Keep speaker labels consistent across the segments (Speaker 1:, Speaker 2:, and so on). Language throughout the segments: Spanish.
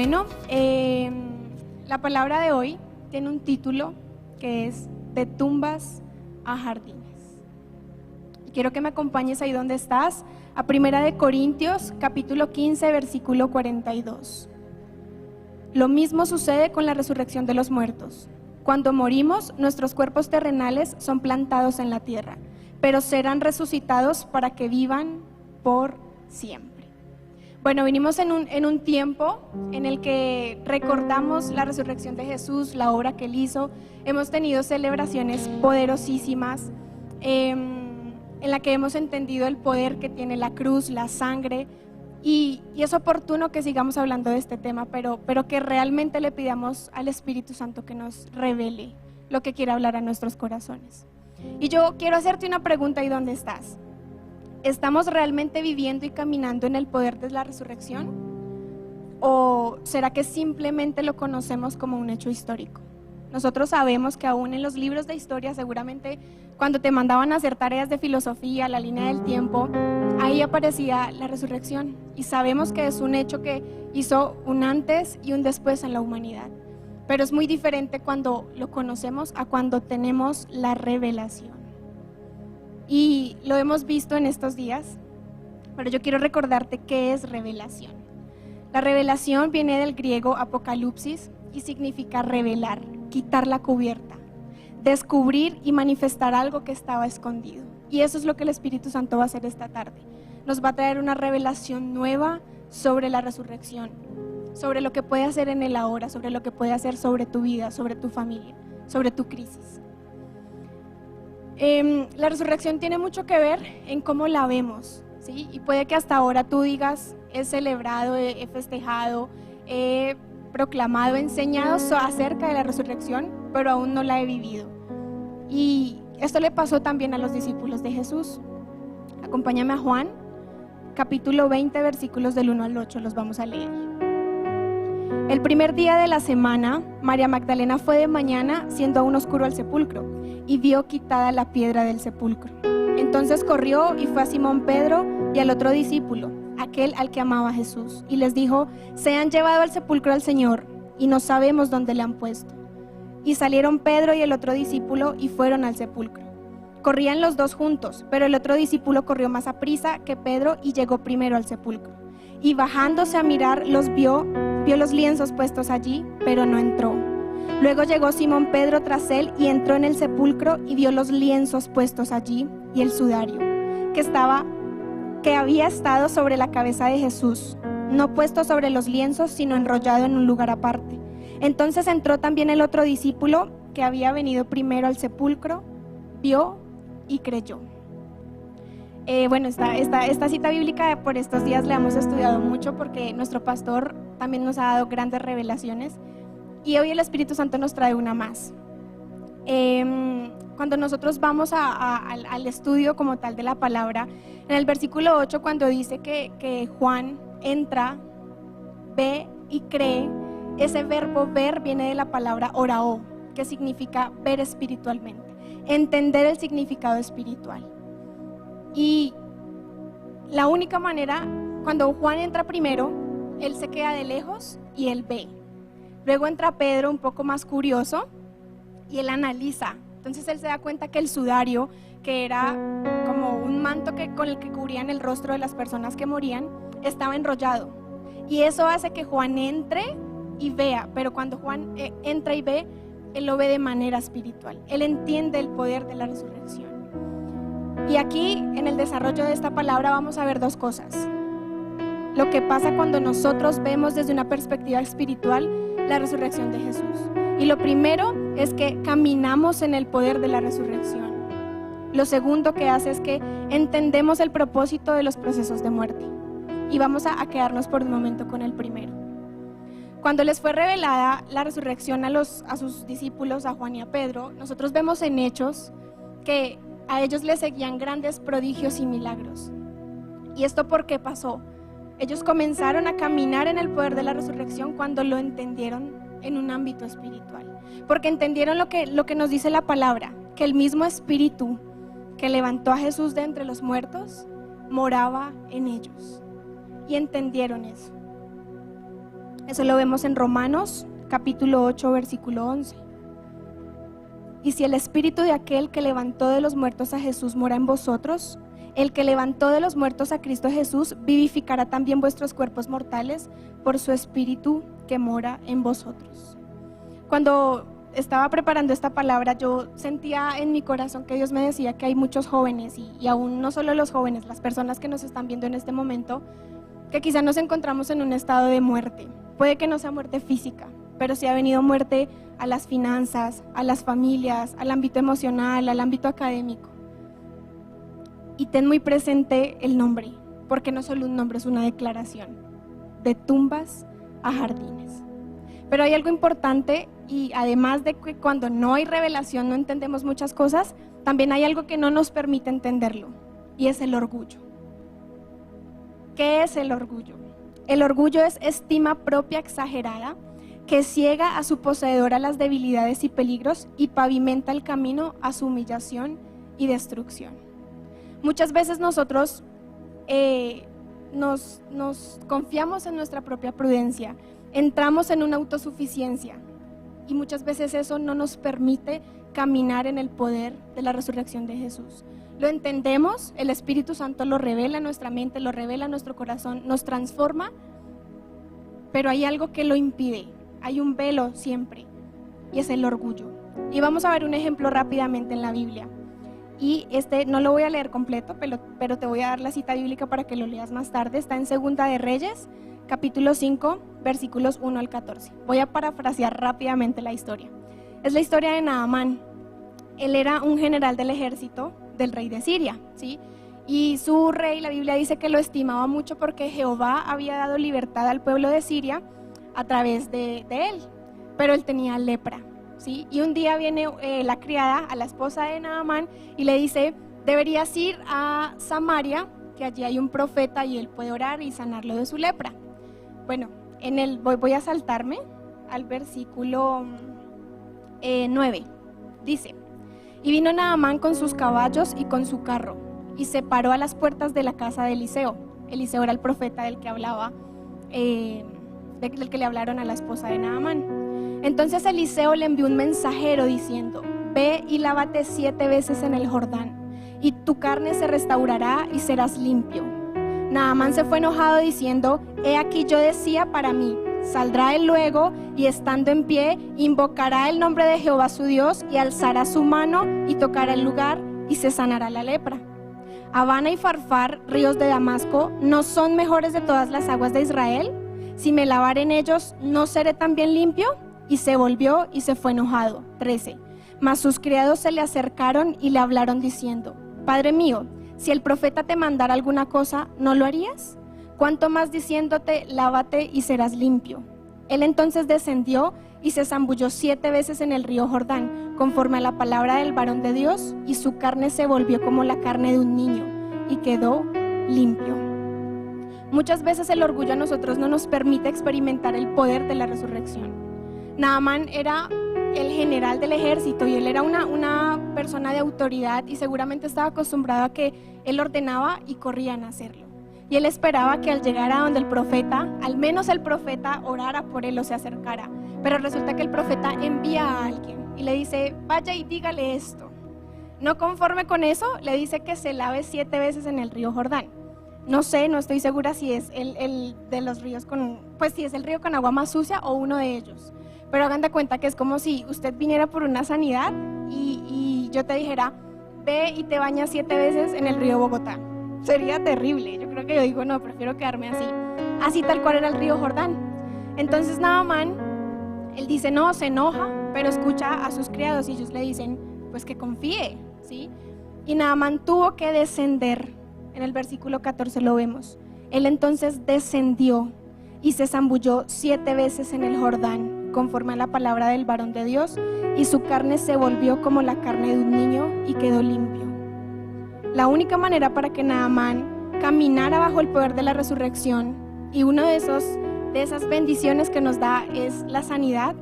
Speaker 1: Bueno, la palabra de hoy tiene un título que es De tumbas a jardines. Quiero que me acompañes ahí donde estás, a 1 Corintios, capítulo 15, versículo 42. Lo mismo sucede con la resurrección de los muertos. Cuando morimos, nuestros cuerpos terrenales son plantados en la tierra, pero serán resucitados para que vivan por siempre. Bueno, venimos en un tiempo en el que recordamos la resurrección de Jesús, la obra que Él hizo. Hemos tenido celebraciones poderosísimas en la que hemos entendido el poder que tiene la cruz, la sangre, y es oportuno que sigamos hablando de este tema, pero que realmente le pidamos al Espíritu Santo que nos revele lo que quiere hablar a nuestros corazones. Y yo quiero hacerte una pregunta ahí donde estás. ¿Estamos realmente viviendo y caminando en el poder de la resurrección? ¿O será que simplemente lo conocemos como un hecho histórico? Nosotros sabemos que aún en los libros de historia, seguramente cuando te mandaban a hacer tareas de filosofía, la línea del tiempo, ahí aparecía la resurrección. Y sabemos que es un hecho que hizo un antes y un después en la humanidad. Pero es muy diferente cuando lo conocemos a cuando tenemos la revelación. Y lo hemos visto en estos días, pero yo quiero recordarte qué es revelación. La revelación viene del griego apocalipsis y significa revelar, quitar la cubierta, descubrir y manifestar algo que estaba escondido. Y eso es lo que el Espíritu Santo va a hacer esta tarde. Nos va a traer una revelación nueva sobre la resurrección, sobre lo que puede hacer en el ahora, sobre lo que puede hacer sobre tu vida, sobre tu familia, sobre tu crisis. La resurrección tiene mucho que ver en cómo la vemos, ¿sí? Y puede que hasta ahora tú digas, he celebrado, he festejado, he proclamado, he enseñado acerca de la resurrección, pero aún no la he vivido. Y esto le pasó también a los discípulos de Jesús. Acompáñame a Juan, capítulo 20, versículos del 1 al 8, los vamos a leer. El primer día de la semana, María Magdalena fue de mañana, siendo aún oscuro, al sepulcro, y vio quitada la piedra del sepulcro. Entonces corrió y fue a Simón Pedro y al otro discípulo, aquel al que amaba Jesús, y les dijo: se han llevado al sepulcro al Señor, y no sabemos dónde le han puesto. Y salieron Pedro y el otro discípulo y fueron al sepulcro. Corrían los dos juntos, pero el otro discípulo corrió más aprisa que Pedro y llegó primero al sepulcro. Y bajándose a mirar, vio los lienzos puestos allí, pero no entró. Luego llegó Simón Pedro tras él y entró en el sepulcro y vio los lienzos puestos allí y el sudario que había estado sobre la cabeza de Jesús, no puesto sobre los lienzos, sino enrollado en un lugar aparte. Entonces entró también el otro discípulo que había venido primero al sepulcro, vio y creyó. Esta cita bíblica por estos días la hemos estudiado mucho porque nuestro pastor también nos ha dado grandes revelaciones y hoy el Espíritu Santo nos trae una más. Cuando nosotros vamos al estudio como tal de la palabra, en el versículo 8, cuando dice que Juan entra, ve y cree, ese verbo ver viene de la palabra orao, que significa ver espiritualmente, entender el significado espiritual. Y la única manera, cuando Juan entra primero, él se queda de lejos y él ve. Luego entra Pedro, un poco más curioso, y él analiza. Entonces él se da cuenta que el sudario, que era como un manto con el que cubrían el rostro de las personas que morían, estaba enrollado. Y eso hace que Juan entre y vea, pero cuando Juan entra y ve, él lo ve de manera espiritual. Él entiende el poder de la resurrección. Y aquí, en el desarrollo de esta palabra, vamos a ver dos cosas. Lo que pasa cuando nosotros vemos desde una perspectiva espiritual la resurrección de Jesús. Y lo primero es que caminamos en el poder de la resurrección. Lo segundo que hace es que entendemos el propósito de los procesos de muerte. Y vamos a quedarnos por un momento con el primero. Cuando les fue revelada la resurrección a sus discípulos, a Juan y a Pedro, nosotros vemos en Hechos que a ellos les seguían grandes prodigios y milagros. ¿Y esto por qué pasó? Ellos comenzaron a caminar en el poder de la resurrección cuando lo entendieron en un ámbito espiritual. Porque entendieron lo que nos dice la palabra, que el mismo Espíritu que levantó a Jesús de entre los muertos moraba en ellos. Y entendieron eso. Eso lo vemos en Romanos capítulo 8, versículo 11. Y si el espíritu de aquel que levantó de los muertos a Jesús mora en vosotros, el que levantó de los muertos a Cristo Jesús vivificará también vuestros cuerpos mortales por su espíritu que mora en vosotros. Cuando estaba preparando esta palabra, yo sentía en mi corazón que Dios me decía que hay muchos jóvenes y aún no solo los jóvenes, las personas que nos están viendo en este momento, que quizá nos encontramos en un estado de muerte. Puede que no sea muerte física, pero sí ha venido muerte a las finanzas, a las familias, al ámbito emocional, al ámbito académico. Y ten muy presente el nombre, porque no solo un nombre, es una declaración, de tumbas a jardines. Pero hay algo importante, y además de que cuando no hay revelación no entendemos muchas cosas, también hay algo que no nos permite entenderlo, y es el orgullo. ¿Qué es el orgullo? El orgullo es estima propia exagerada que ciega a su poseedor a las debilidades y peligros y pavimenta el camino a su humillación y destrucción. Muchas veces nosotros nos confiamos en nuestra propia prudencia, entramos en una autosuficiencia y muchas veces eso no nos permite caminar en el poder de la resurrección de Jesús. Lo entendemos, el Espíritu Santo lo revela en nuestra mente, lo revela en nuestro corazón, nos transforma, pero hay algo que lo impide, hay un velo siempre, y es el orgullo. Y vamos a ver un ejemplo rápidamente en la Biblia. Y no lo voy a leer completo, pero te voy a dar la cita bíblica para que lo leas más tarde. Está en Segunda de Reyes, capítulo 5, versículos 1 al 14. Voy a parafrasear rápidamente la historia. Es la historia de Naamán. Él era un general del ejército del rey de Siria, ¿sí? Y su rey, la Biblia dice que lo estimaba mucho porque Jehová había dado libertad al pueblo de Siria a través de él, pero él tenía lepra. ¿Sí? Y un día viene la criada a la esposa de Naamán y le dice: deberías ir a Samaria, que allí hay un profeta y él puede orar y sanarlo de su lepra. Bueno, voy a saltarme al versículo 9. Dice: y vino Naamán con sus caballos y con su carro y se paró a las puertas de la casa de Eliseo. Eliseo era el profeta del que hablaba, del que le hablaron a la esposa de Naamán. Entonces Eliseo le envió un mensajero diciendo: ve y lávate 7 veces en el Jordán, y tu carne se restaurará y serás limpio. Naamán se fue enojado diciendo: he aquí yo decía para mí, saldrá él luego y estando en pie, invocará el nombre de Jehová su Dios y alzará su mano y tocará el lugar y se sanará la lepra. Abana y Farfar, ríos de Damasco, ¿no son mejores de todas las aguas de Israel? Si me lavare en ellos, ¿no seré también limpio? Y se volvió y se fue enojado. 13. Mas sus criados se le acercaron y le hablaron diciendo: Padre mío, si el profeta te mandara alguna cosa, ¿no lo harías? Cuanto más diciéndote: lávate y serás limpio. Él entonces descendió y se zambulló 7 veces en el río Jordán, conforme a la palabra del varón de Dios, y su carne se volvió como la carne de un niño, y quedó limpio. Muchas veces el orgullo a nosotros no nos permite experimentar el poder de la resurrección. Naamán era el general del ejército y él era una persona de autoridad y seguramente estaba acostumbrado a que él ordenaba y corrían a hacerlo. Y él esperaba que al llegar a donde el profeta, al menos el profeta orara por él o se acercara. Pero resulta que el profeta envía a alguien y le dice: vaya y dígale esto. No conforme con eso, le dice que se lave 7 veces en el río Jordán. No sé, no estoy segura si es el de los ríos si es el río con agua más sucia o uno de ellos. Pero hagan de cuenta que es como si usted viniera por una sanidad y yo te dijera: ve y te bañas 7 veces en el río Bogotá. Sería terrible. Yo creo que yo digo: no, prefiero quedarme así. Así tal cual era el río Jordán. Entonces Naamán, él dice no, se enoja, pero escucha a sus criados y ellos le dicen pues que confíe, ¿sí? Y Naamán tuvo que descender. En el versículo 14 lo vemos. Él entonces descendió y se zambulló 7 veces en el Jordán, conforme a la palabra del varón de Dios, y su carne se volvió como la carne de un niño y quedó limpio. La única manera para que Naamán caminara bajo el poder de la resurrección, y una de esas bendiciones que nos da es la sanidad,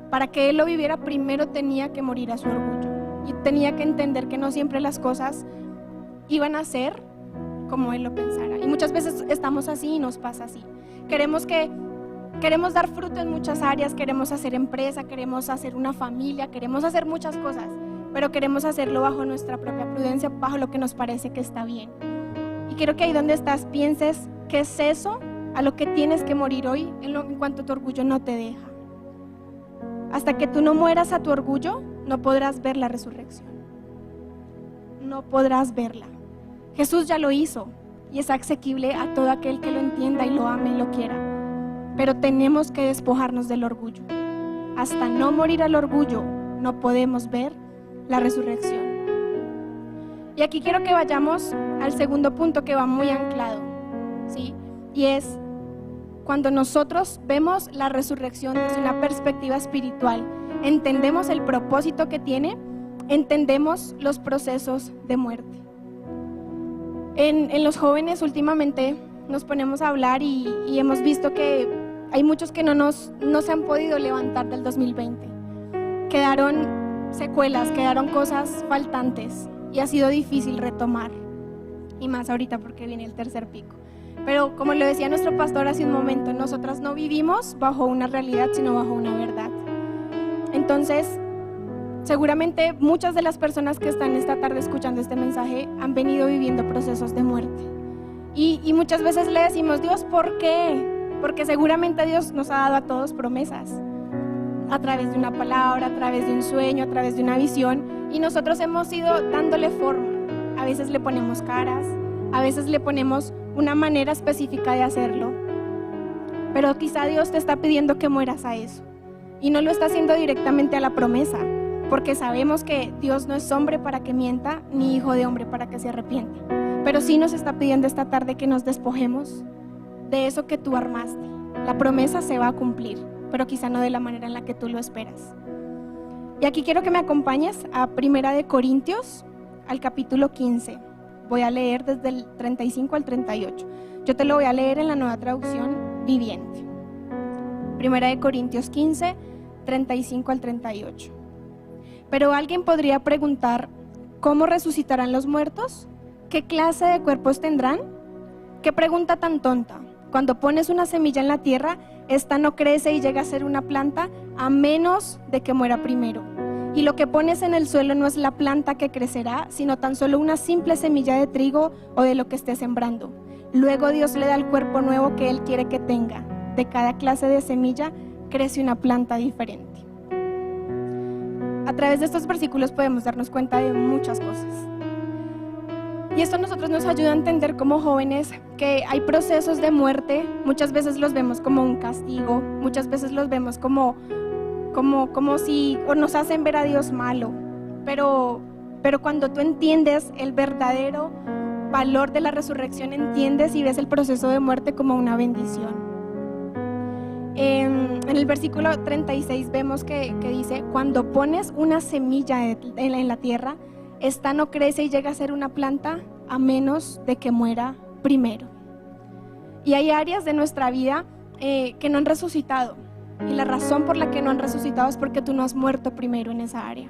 Speaker 1: para que él lo viviera primero tenía que morir a su orgullo y tenía que entender que no siempre las cosas iban a ser como él lo pensara. Y muchas veces estamos así y nos pasa así. Queremos que queremos dar fruto en muchas áreas, queremos hacer empresa, queremos hacer una familia, queremos hacer muchas cosas, pero queremos hacerlo bajo nuestra propia prudencia, bajo lo que nos parece que está bien. Y quiero que ahí donde estás pienses qué es eso a lo que tienes que morir hoy en cuanto tu orgullo no te deja. Hasta que tú no mueras a tu orgullo, no podrás ver la resurrección. No podrás verla. Jesús ya lo hizo y es asequible a todo aquel que lo entienda y lo ame y lo quiera. Pero tenemos que despojarnos del orgullo. Hasta no morir al orgullo, no podemos ver la resurrección. Y aquí quiero que vayamos al segundo punto que va muy anclado, ¿sí? Y es cuando nosotros vemos la resurrección desde una perspectiva espiritual, entendemos el propósito que tiene, entendemos los procesos de muerte. En los jóvenes últimamente nos ponemos a hablar y hemos visto que hay muchos que no se han podido levantar del 2020. Quedaron secuelas, quedaron cosas faltantes y ha sido difícil retomar. Y más ahorita porque viene el tercer pico. Pero como lo decía nuestro pastor hace un momento, nosotras no vivimos bajo una realidad, sino bajo una verdad. Entonces, seguramente muchas de las personas que están esta tarde escuchando este mensaje han venido viviendo procesos de muerte. Y muchas veces le decimos, Dios, ¿por qué? Porque seguramente Dios nos ha dado a todos promesas. A través de una palabra, a través de un sueño, a través de una visión. Y nosotros hemos ido dándole forma. A veces le ponemos caras, a veces le ponemos una manera específica de hacerlo, pero quizá Dios te está pidiendo que mueras a eso y no lo está haciendo directamente a la promesa, porque sabemos que Dios no es hombre para que mienta, ni hijo de hombre para que se arrepienta, pero sí nos está pidiendo esta tarde que nos despojemos de eso que tú armaste. La promesa se va a cumplir, pero quizá no de la manera en la que tú lo esperas. Y aquí quiero que me acompañes a 1 Corintios, al capítulo 15. Voy a leer desde el 35 al 38. Yo te lo voy a leer en la Nueva Traducción Viviente. 1 Corintios 15, 35 al 38. Pero alguien podría preguntar, ¿cómo resucitarán los muertos? ¿Qué clase de cuerpos tendrán? ¿Qué pregunta tan tonta? Cuando pones una semilla en la tierra, esta no crece y llega a ser una planta a menos de que muera primero. Y lo que pones en el suelo no es la planta que crecerá, sino tan solo una simple semilla de trigo o de lo que esté sembrando. Luego Dios le da el cuerpo nuevo que Él quiere que tenga. De cada clase de semilla crece una planta diferente. A través de estos versículos podemos darnos cuenta de muchas cosas. Y esto a nosotros nos ayuda a entender como jóvenes que hay procesos de muerte, muchas veces los vemos como un castigo, muchas veces los vemos como si o nos hacen ver a Dios malo, pero cuando tú entiendes el verdadero valor de la resurrección, entiendes y ves el proceso de muerte como una bendición. En el versículo 36 vemos que dice, cuando pones una semilla en la tierra, esta no crece y llega a ser una planta a menos de que muera primero. Y hay áreas de nuestra vida que no han resucitado. Y la razón por la que no han resucitado es porque tú no has muerto primero en esa área.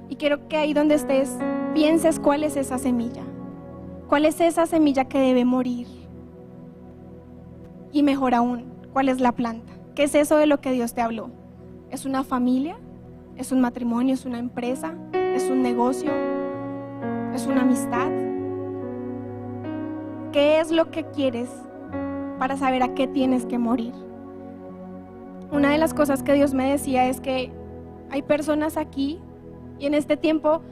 Speaker 1: Y quiero que ahí donde estés pienses cuál es esa semilla. ¿Cuál es esa semilla que debe morir? Y mejor aún, ¿cuál es la planta? ¿Qué es eso de lo que Dios te habló? ¿Es una familia? ¿Es un matrimonio? ¿Es una empresa? ¿Es un negocio? ¿Es una amistad? ¿Qué es lo que quieres para saber a qué tienes que morir? Una de las cosas que Dios me decía es que hay personas aquí y en este tiempo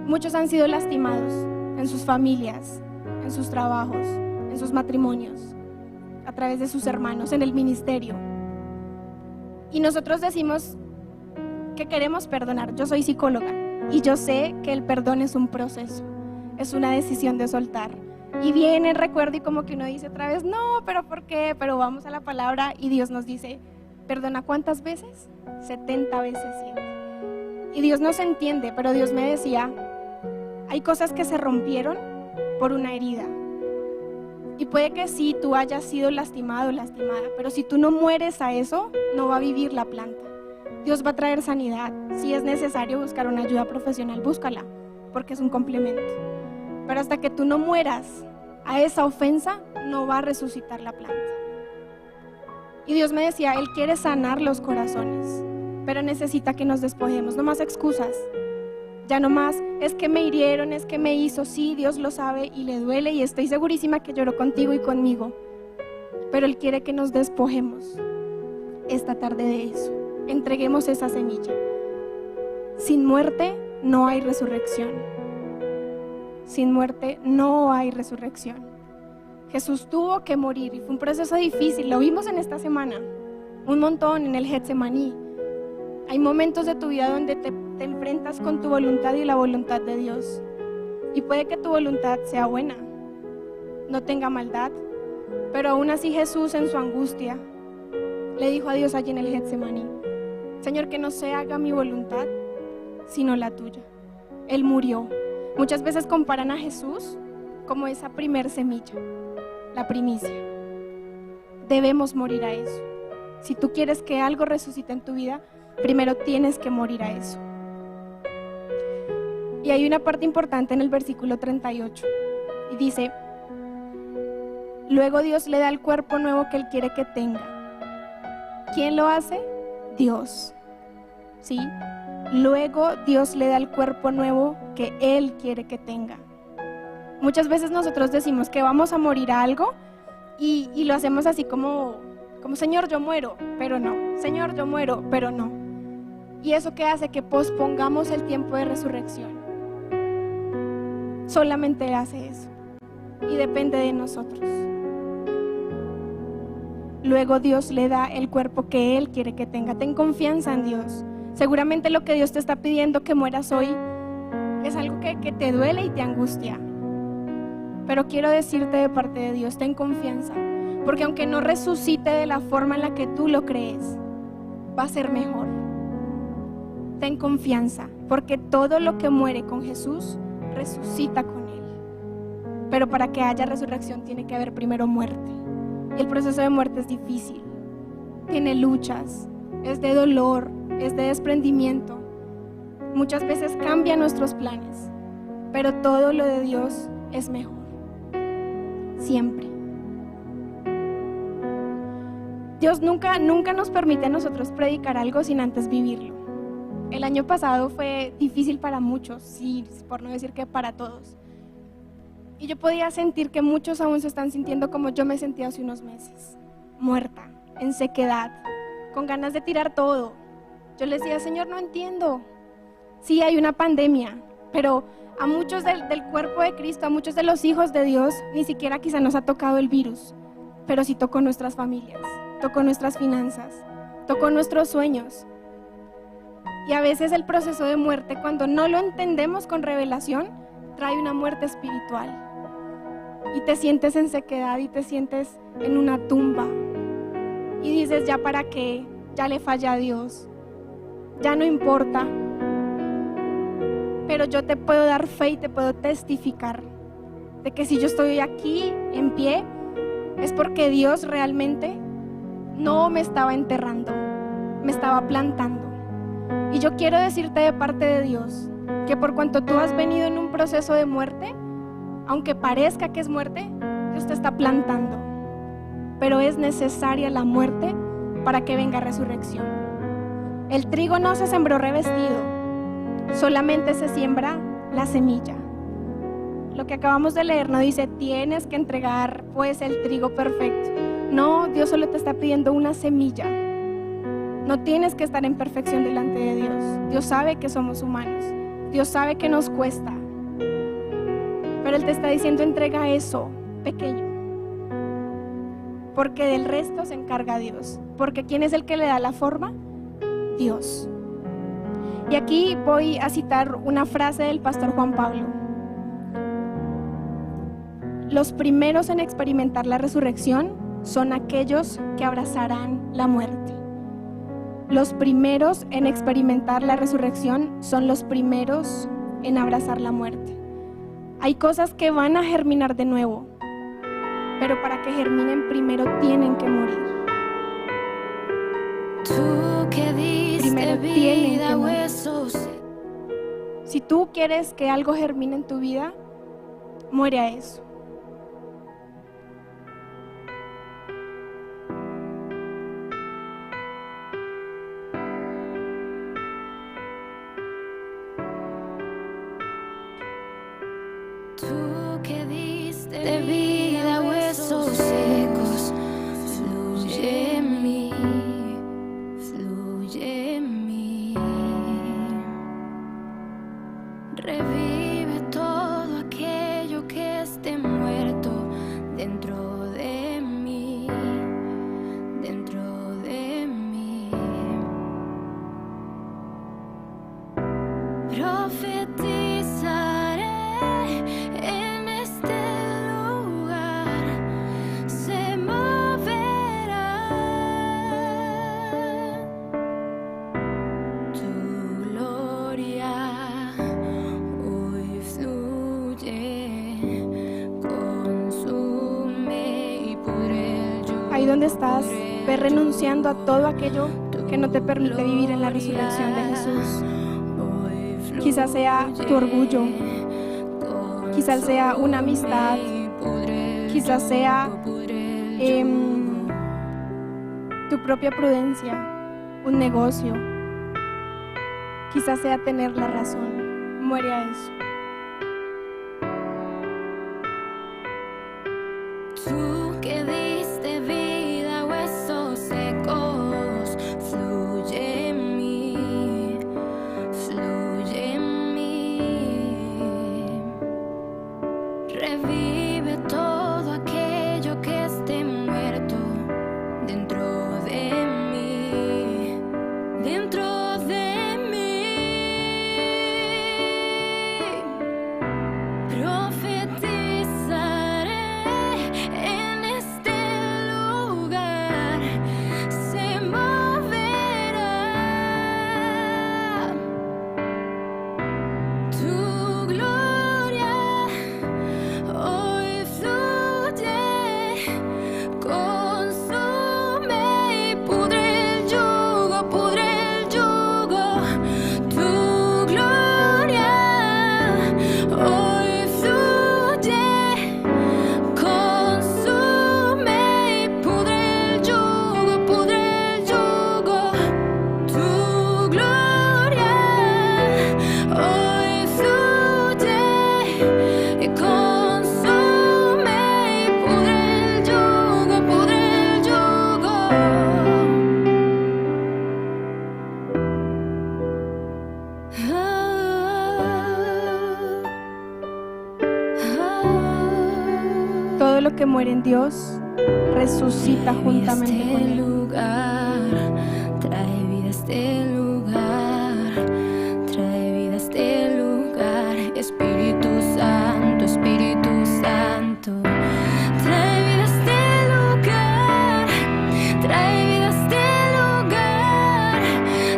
Speaker 1: muchos han sido lastimados en sus familias, en sus trabajos, en sus matrimonios, a través de sus hermanos, en el ministerio. Y nosotros decimos que queremos perdonar. Yo soy psicóloga y yo sé que el perdón es un proceso, es una decisión de soltar. Y viene el recuerdo y como que uno dice otra vez, no, pero ¿por qué? Pero vamos a la palabra y Dios nos dice, ¿perdona cuántas veces? 70 veces 7. Y Dios nos entiende, pero Dios me decía, hay cosas que se rompieron por una herida. Y puede que sí, tú hayas sido lastimado o lastimada, pero si tú no mueres a eso, no va a vivir la planta. Dios va a traer sanidad. Si es necesario buscar una ayuda profesional, búscala, porque es un complemento. Pero hasta que tú no mueras a esa ofensa, no va a resucitar la planta. Y Dios me decía, Él quiere sanar los corazones, pero necesita que nos despojemos, no más excusas. Ya no más, es que me hirieron, es que me hizo, sí, Dios lo sabe y le duele y estoy segurísima que lloró contigo y conmigo. Pero Él quiere que nos despojemos esta tarde de eso, entreguemos esa semilla. Sin muerte no hay resurrección. Sin muerte no hay resurrección. Jesús tuvo que morir y fue un proceso difícil, lo vimos en esta semana, un montón en el Getsemaní. Hay momentos de tu vida donde te enfrentas con tu voluntad y la voluntad de Dios. Y puede que tu voluntad sea buena, no tenga maldad, pero aún así Jesús en su angustia le dijo a Dios allí en el Getsemaní: Señor, que no se haga mi voluntad, sino la tuya. Él murió. Muchas veces comparan a Jesús como esa primer semilla, la primicia. Debemos morir a eso. Si tú quieres que algo resucite en tu vida, primero tienes que morir a eso. Y hay una parte importante en el versículo 38 y dice: luego Dios le da el cuerpo nuevo que Él quiere que tenga. ¿Quién lo hace? Dios. ¿Sí? Luego Dios le da el cuerpo nuevo que Él quiere que tenga. Muchas veces nosotros decimos que vamos a morir a algo y lo hacemos así como Señor, yo muero, pero no. Señor, yo muero, pero no. Y eso que hace que pospongamos el tiempo de resurrección. Solamente Él hace eso y depende de nosotros. Luego Dios le da el cuerpo que Él quiere que tenga. Ten confianza en Dios. Seguramente lo que Dios te está pidiendo que mueras hoy es algo que te duele y te angustia. Pero quiero decirte de parte de Dios, ten confianza, porque aunque no resucite de la forma en la que tú lo crees, va a ser mejor. Ten confianza, porque todo lo que muere con Jesús resucita con Él. Pero para que haya resurrección tiene que haber primero muerte. Y el proceso de muerte es difícil, tiene luchas, es de dolor, es de desprendimiento. Muchas veces cambia nuestros planes, pero todo lo de Dios es mejor. Siempre. Dios nunca nos permite a nosotros predicar algo sin antes vivirlo. El año pasado fue difícil para muchos, sí, por no decir que para todos. Y yo podía sentir que muchos aún se están sintiendo como yo me sentía hace unos meses, muerta, en sequedad, con ganas de tirar todo. Yo les decía, Señor, no entiendo. Sí, hay una pandemia, pero a muchos del cuerpo de Cristo, a muchos de los hijos de Dios, ni siquiera quizá nos ha tocado el virus, pero sí tocó nuestras familias, tocó nuestras finanzas, tocó nuestros sueños. Y a veces el proceso de muerte, cuando no lo entendemos con revelación, trae una muerte espiritual. Y te sientes en sequedad y te sientes en una tumba. Y dices, ¿ya para qué? Ya le falla a Dios. Ya no importa. Pero yo te puedo dar fe y te puedo testificar de que si yo estoy aquí en pie, es porque Dios realmente no me estaba enterrando, me estaba plantando. Y yo quiero decirte de parte de Dios que por cuanto tú has venido en un proceso de muerte, aunque parezca que es muerte, Dios te está plantando. Pero es necesaria la muerte para que venga resurrección. El trigo no se sembró revestido, solamente se siembra la semilla. Lo que acabamos de leer no dice tienes que entregar pues el trigo perfecto. No, Dios solo te está pidiendo una semilla. No tienes que estar en perfección delante de Dios. Dios sabe que somos humanos. Dios sabe que nos cuesta. Pero Él te está diciendo entrega eso pequeño. Porque del resto se encarga Dios. Porque ¿quién es el que le da la forma? Dios. Y aquí voy a citar una frase del pastor Juan Pablo. Los primeros en experimentar la resurrección son aquellos que abrazarán la muerte. Los primeros en experimentar la resurrección son los primeros en abrazar la muerte. Hay cosas que van a germinar de nuevo, pero para que germinen primero tienen que morir. Primero tienen que morir. Si tú quieres que algo germine en tu vida, muere a eso.
Speaker 2: Tú que diste vida a huesos secos, fluye en mí, fluye en mí. Revive todo aquello que esté muerto dentro de mí, dentro de mí. Profetizaré en este lugar, se moverá tu gloria, hoy fluye, consume y pudre el yugo.
Speaker 1: Ahí donde estás, ve renunciando a todo aquello que no te permite vivir en la resurrección de Jesús. Quizás sea tu orgullo, quizás sea una amistad, quizás sea tu propia prudencia, un negocio, quizás sea tener la razón. Muere a eso.
Speaker 2: Tú que diste vida a huesos secos, fluye en mí, fluye en mí. Revive todo aquello que esté muerto dentro de mí, dentro de mí. Profetizaré en este lugar, se moverá tu gloria, hoy fluye, consume y pudre el yugo, pudre el yugo. Tu gloria, hoy fluye, consume y pudre el yugo, pudre el yugo. Tu gloria, hoy fluye, y consume y pudre el yugo, pudre el yugo.
Speaker 1: Todo lo que muere en Dios resucita juntamente con
Speaker 2: Este
Speaker 1: Él.
Speaker 2: lugar, trae vida a este lugar, trae vida a este lugar. Espíritu Santo, Espíritu Santo, trae vida a este lugar, trae vida a este lugar,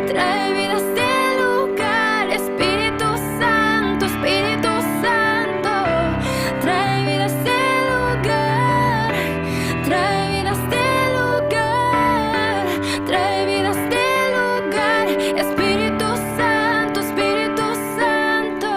Speaker 2: trae vida a este lugar. Espíritu Santo, Espíritu Santo, trae vida a este lugar, trae vida a este lugar, trae vida a este lugar. Espíritu Santo, Espíritu Santo.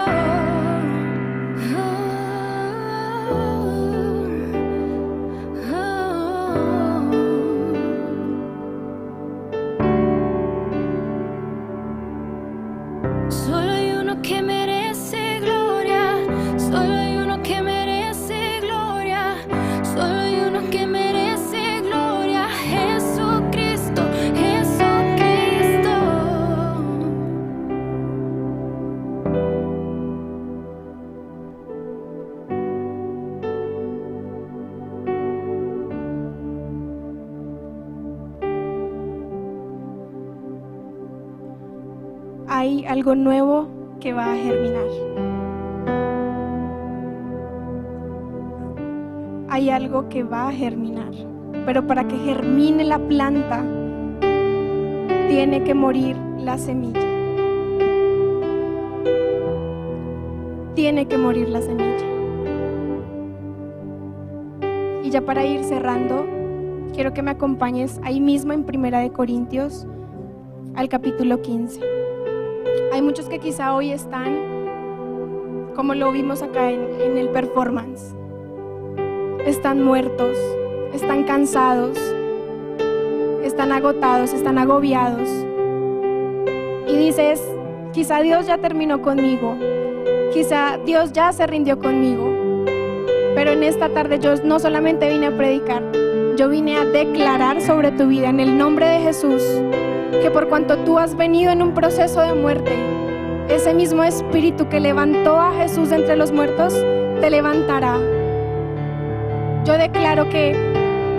Speaker 2: Solo hay uno que merece gloria, solo hay uno que merece gloria, solo hay uno que merece gloria. Jesucristo, Jesucristo.
Speaker 1: Hay algo nuevo que va a germinar. Hay algo que va a germinar. Pero para que germine la planta, tiene que morir la semilla. Tiene que morir la semilla. Y ya para ir cerrando, quiero que me acompañes ahí mismo en 1 Corintios, al capítulo 15. Hay muchos que quizá hoy están, como lo vimos acá en el performance, están muertos, están cansados, están agotados, están agobiados. Y dices, quizá Dios ya terminó conmigo, quizá Dios ya se rindió conmigo. Pero en esta tarde yo no solamente vine a predicar, yo vine a declarar sobre tu vida en el nombre de Jesús, que por cuanto tú has venido en un proceso de muerte, ese mismo espíritu que levantó a Jesús de entre los muertos, te levantará. Yo declaro que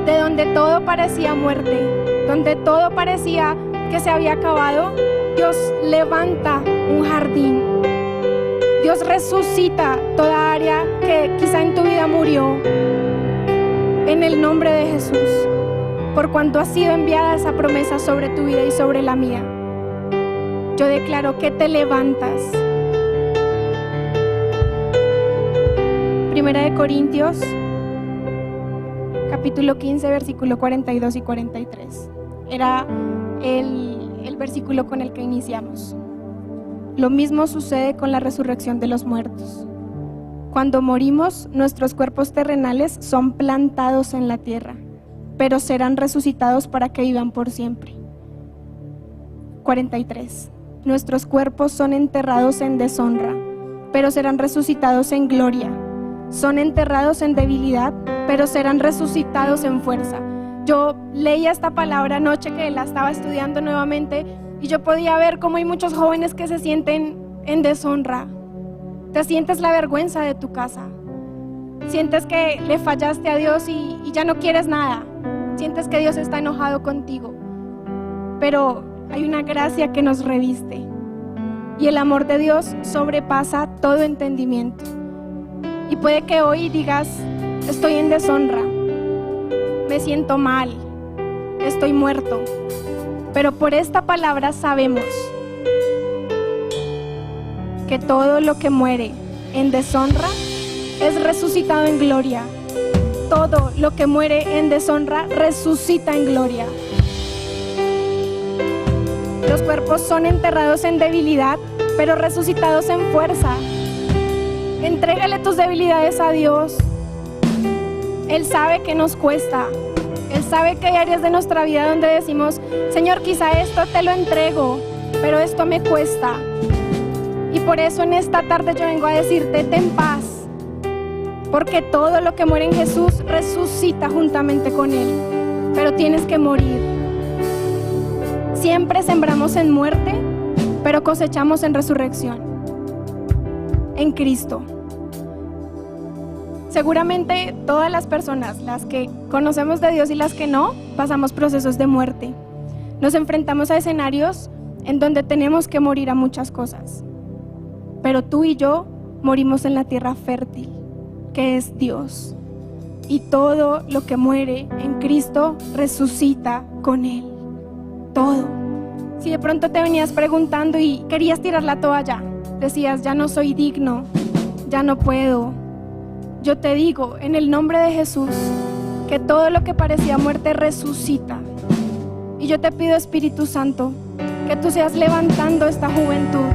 Speaker 1: de donde todo parecía muerte, donde todo parecía que se había acabado, Dios levanta un jardín. Dios resucita toda área que quizá en tu vida murió. En el nombre de Jesús, por cuanto ha sido enviada esa promesa sobre tu vida y sobre la mía, yo declaro que te levantas. Primera de Corintios, capítulo 15, versículo 42 y 43. Era el versículo con el que iniciamos. Lo mismo sucede con la resurrección de los muertos. Cuando morimos, nuestros cuerpos terrenales son plantados en la tierra, pero serán resucitados para que vivan por siempre. 43. Nuestros cuerpos son enterrados en deshonra, pero serán resucitados en gloria. Son enterrados en debilidad, pero serán resucitados en fuerza. Yo leía esta palabra anoche que la estaba estudiando nuevamente y yo podía ver cómo hay muchos jóvenes que se sienten en deshonra. Te sientes la vergüenza de tu casa. Sientes que le fallaste a Dios y ya no quieres nada. Sientes que Dios está enojado contigo. Pero hay una gracia que nos reviste. Y el amor de Dios sobrepasa todo entendimiento. Y puede que hoy digas, estoy en deshonra. Me siento mal. Estoy muerto. Pero por esta palabra sabemos que todo lo que muere en deshonra es resucitado en gloria. Todo lo que muere en deshonra resucita en gloria. Los cuerpos son enterrados en debilidad, pero resucitados en fuerza. Entrégale tus debilidades a Dios. Él sabe que nos cuesta. Él sabe que hay áreas de nuestra vida donde decimos, Señor, quizá esto te lo entrego, pero esto me cuesta. Y por eso en esta tarde yo vengo a decirte, ten paz, porque todo lo que muere en Jesús resucita juntamente con Él, pero tienes que morir. Siempre sembramos en muerte, pero cosechamos en resurrección, en Cristo. Seguramente todas las personas, las que conocemos de Dios y las que no, pasamos procesos de muerte. Nos enfrentamos a escenarios en donde tenemos que morir a muchas cosas. Pero tú y yo morimos en la tierra fértil, que es Dios. Y todo lo que muere en Cristo resucita con Él. Todo. Si de pronto te venías preguntando y querías tirar la toalla, decías, ya no soy digno, ya no puedo. Yo te digo, en el nombre de Jesús, que todo lo que parecía muerte resucita. Y yo te pido, Espíritu Santo, que tú seas levantando esta juventud.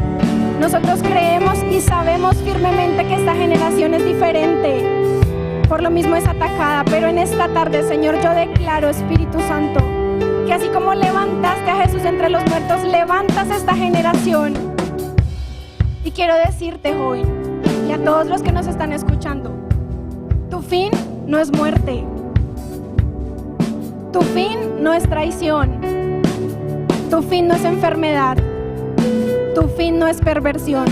Speaker 1: Nosotros creemos y sabemos firmemente que esta generación es diferente. Por lo mismo es atacada, pero en esta tarde, Señor, yo declaro, Espíritu Santo, que así como levantaste a Jesús entre los muertos, levantas esta generación. Y quiero decirte, joven, y a todos los que nos están escuchando, tu fin no es muerte. Tu fin no es traición. Tu fin no es enfermedad. Tu fin no es perversión.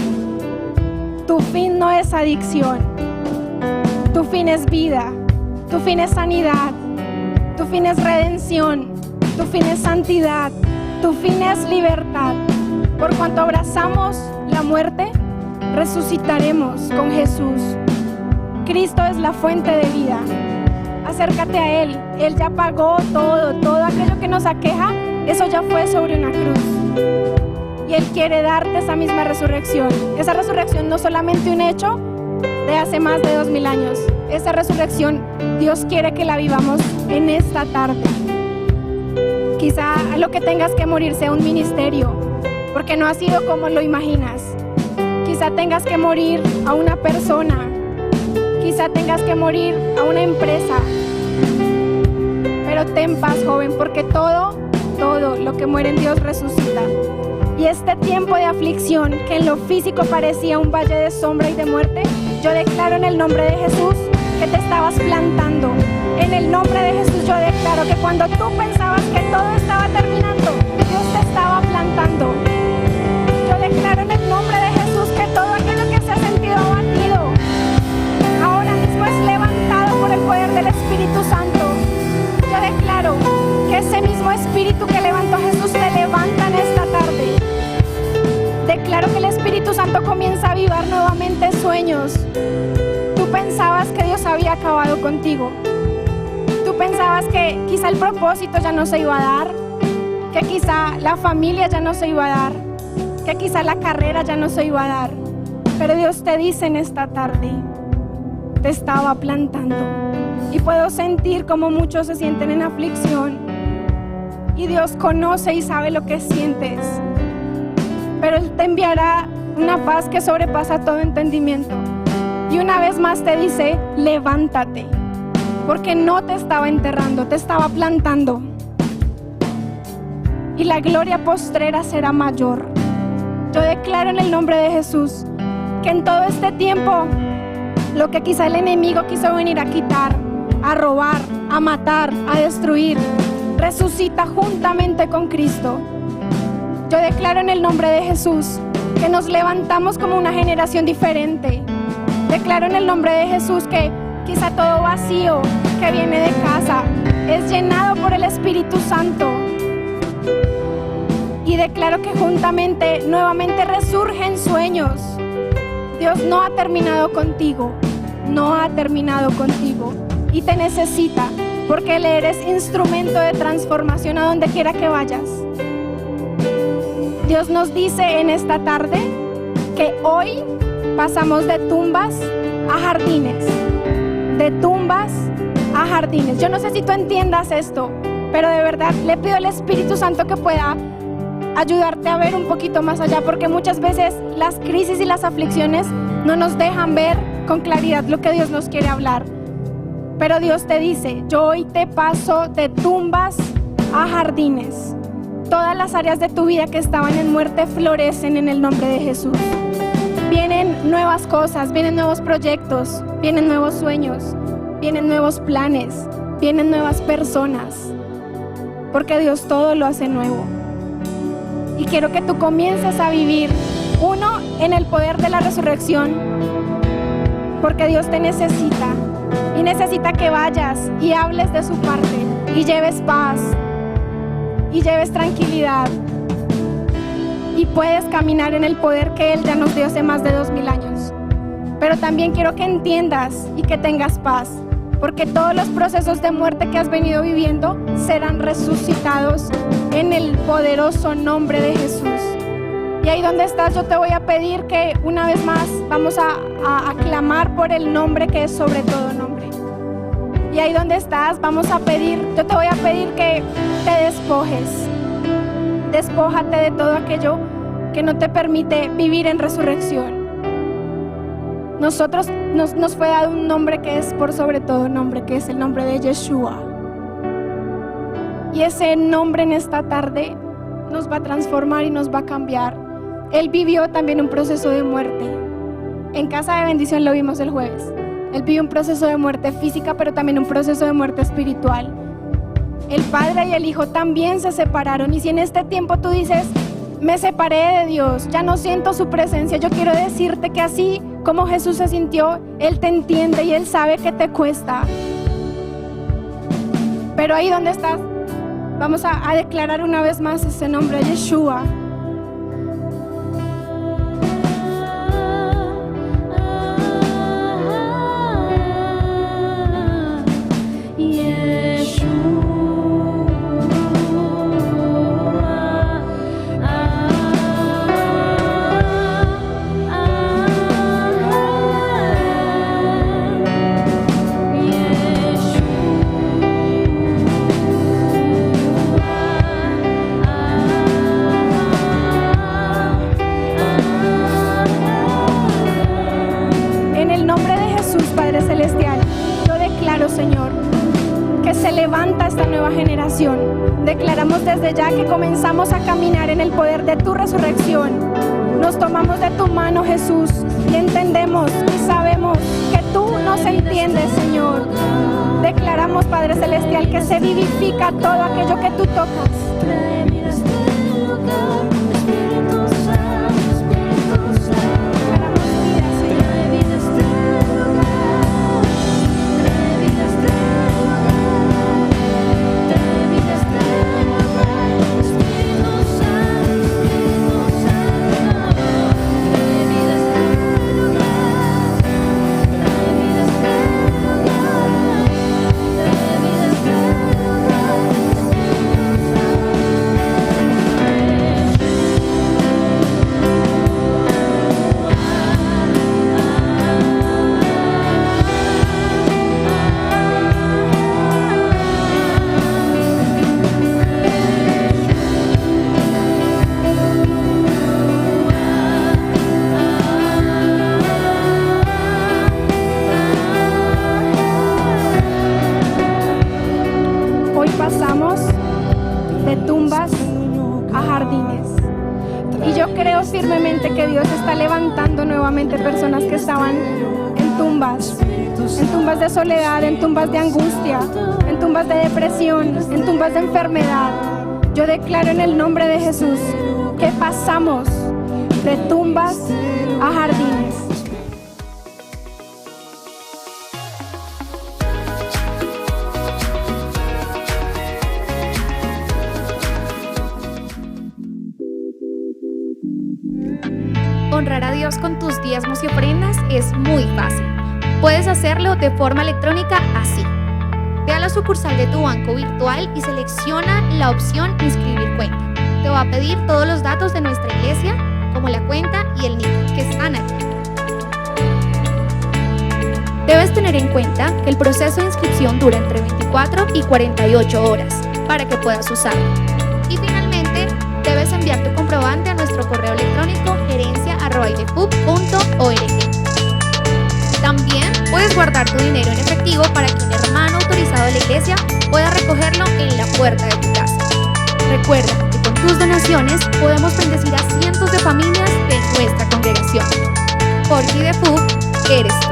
Speaker 1: Tu fin no es adicción. Tu fin es vida. Tu fin es sanidad. Tu fin es redención. Tu fin es santidad. Tu fin es libertad. Por cuanto abrazamos la muerte, resucitaremos con Jesús. Cristo es la fuente de vida. Acércate a Él. Él ya pagó todo aquello que nos aqueja, eso ya fue sobre una cruz. Y Él quiere darte esa misma resurrección. Esa resurrección no solamente un hecho de hace más de 2000 años. Esa resurrección Dios quiere que la vivamos en esta tarde. Quizá lo que tengas que morir sea un ministerio, porque no ha sido como lo imaginas. Quizá tengas que morir a una persona. Quizá tengas que morir a una empresa. Pero ten paz, joven, porque todo lo que muere en Dios resucita. Y este tiempo de aflicción, que en lo físico parecía un valle de sombra y de muerte, yo declaro en el nombre de Jesús que te estabas plantando. En el nombre de Jesús yo declaro que cuando tú pensabas que todo estaba terminando, Dios te estaba plantando. Yo declaro en el nombre de Jesús que todo aquello que se ha sentido abatido, ahora mismo es levantado por el poder del Espíritu Santo. Yo declaro que ese mismo Espíritu que levantó a Jesús te levanta en esta tarde. Declaro que el Espíritu Santo comienza a avivar nuevamente sueños. Tú pensabas que Dios había acabado contigo. Tú pensabas que quizá el propósito ya no se iba a dar, que quizá la familia ya no se iba a dar, que quizá la carrera ya no se iba a dar. Pero Dios te dice en esta tarde, te estaba plantando. Y puedo sentir como muchos se sienten en aflicción. Y Dios conoce y sabe lo que sientes. Pero Él te enviará una paz que sobrepasa todo entendimiento. Y una vez más te dice, levántate. Porque no te estaba enterrando, te estaba plantando. Y la gloria postrera será mayor. Yo declaro en el nombre de Jesús que en todo este tiempo, lo que quizá el enemigo quiso venir a quitar, a robar, a matar, a destruir, resucita juntamente con Cristo. Yo declaro en el nombre de Jesús que nos levantamos como una generación diferente. Declaro en el nombre de Jesús que quizá todo vacío que viene de casa es llenado por el Espíritu Santo. Y declaro que juntamente nuevamente resurgen sueños. Dios no ha terminado contigo, no ha terminado contigo y te necesita porque Él eres instrumento de transformación a donde quiera que vayas. Dios nos dice en esta tarde que hoy pasamos de tumbas a jardines, de tumbas a jardines. Yo no sé si tú entiendas esto, pero de verdad le pido al Espíritu Santo que pueda ayudarte a ver un poquito más allá, porque muchas veces las crisis y las aflicciones no nos dejan ver con claridad lo que Dios nos quiere hablar. Pero Dios te dice, yo hoy te paso de tumbas a jardines. Todas las áreas de tu vida que estaban en muerte florecen en el nombre de Jesús. Vienen nuevas cosas, vienen nuevos proyectos, vienen nuevos sueños, vienen nuevos planes, vienen nuevas personas, porque Dios todo lo hace nuevo. Y quiero que tú comiences a vivir, uno, en el poder de la resurrección, porque Dios te necesita y necesita que vayas y hables de su parte y lleves paz y lleves tranquilidad y puedes caminar en el poder que Él ya nos dio hace más de 2000 años. Pero también quiero que entiendas y que tengas paz, porque todos los procesos de muerte que has venido viviendo serán resucitados en el poderoso nombre de Jesús. Y ahí donde estás, yo te voy a pedir que una vez más vamos a clamar por el nombre que es sobre todo nombre. Y ahí donde estás, yo te voy a pedir que te despojes. Despójate de todo aquello que no te permite vivir en resurrección. Nosotros nos fue dado un nombre que es por sobre todo nombre, que es el nombre de Yeshua. Y ese nombre en esta tarde nos va a transformar y nos va a cambiar. Él vivió también un proceso de muerte. En Casa de Bendición lo vimos el jueves. Él vivió un proceso de muerte física, pero también un proceso de muerte espiritual. El Padre y el Hijo también se separaron. Y si en este tiempo tú dices, me separé de Dios, ya no siento su presencia, yo quiero decirte que así como Jesús se sintió, Él te entiende y Él sabe que te cuesta. Pero ahí donde estás, vamos a declarar una vez más ese nombre, Yeshua. Declaramos desde ya que comenzamos a caminar en el poder de tu resurrección. Nos tomamos de tu mano, Jesús, y entendemos y sabemos que tú nos entiendes, Señor. Señor. Declaramos, Padre Celestial, que se vivifica todo aquello que tú tocas.
Speaker 2: Trae vida a este lugar, Espíritu Santo, Espíritu Santo.
Speaker 1: Declaramos vida, Señor.
Speaker 2: Trae vida a este lugar, trae vida a este lugar, trae vida a este lugar, Espíritu Santo, Espíritu Santo. Trae vida a este lugar, trae vida a este lugar, trae vida a este lugar,
Speaker 1: Hoy pasamos de tumbas a jardines. Y yo creo firmemente que Dios está levantando nuevamente personas que estaban en tumbas de soledad, en tumbas de angustia, en tumbas de depresión, en tumbas de enfermedad. Yo declaro en el nombre de Jesús que pasamos de tumbas a jardines.
Speaker 3: Honrar a Dios con tus diezmos y ofrendas es muy fácil. Puedes hacerlo de forma electrónica así. Ve a la sucursal de tu banco virtual y selecciona la opción Inscribir cuenta. Te va a pedir todos los datos de nuestra iglesia, como la cuenta y el NIC que están aquí. Debes tener en cuenta que el proceso de inscripción dura entre 24 y 48 horas para que puedas usarlo. Y finalmente, debes enviar tu comprobante a nuestro correo electrónico gerencia@idefub.org. También puedes guardar tu dinero en efectivo para que un hermano autorizado de la iglesia pueda recogerlo en la puerta de tu casa. Recuerda que con tus donaciones podemos bendecir a cientos de familias de nuestra congregación. Porque IDEFUB eres tú.